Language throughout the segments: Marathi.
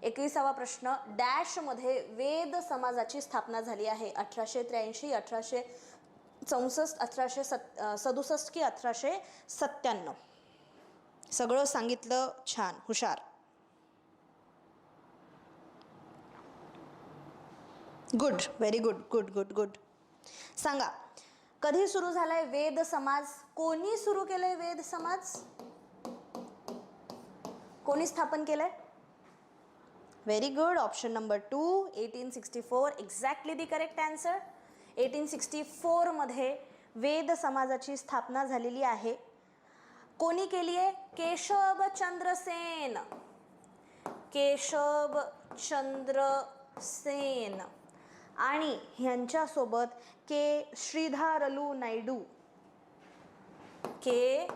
21वा प्रश्न, डॅशमध्ये वेद समाजाची स्थापना झाली आहे. 1883, 1864, 1867 की 1897? सगळं सांगितलं, छान, हुशार. Good, very good, good good good. सांगा, कधी सुरू झालाय वेद समाज? कोणी सुरू केलंय वेद समाज? कोणी स्थापन केलंय? Very good, option number 2, 1864, exactly the correct answer. 1864 मध्ये वेद समाजाची स्थापना झालेली आहे. कोणी केली आहे? केशवचंद्र सेन. केशवचंद्र सेन आणि ह्यांच्यासोबत के श्रीधारलू नायडू. के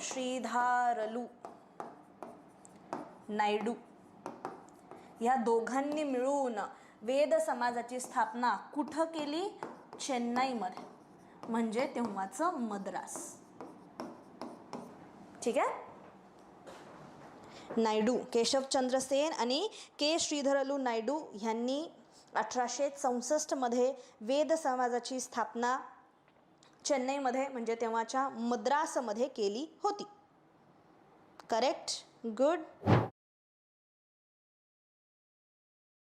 श्रीधारलू नायडू ह्या दोघांनी मिळून वेद समाजाची स्थापना कुठं केली? चेन्नईमध्ये, म्हणजे तेव्हाचं मद्रास. ठीक आहे. नायडू, केशवचंद्र सेन आणि के श्रीधरलू नायडू ह्यांनी 1864 मध्ये वेद समाजाची स्थापना चेन्नईमध्ये, म्हणजे तेव्हाच्या मद्रासमध्ये केली होती. Correct, good.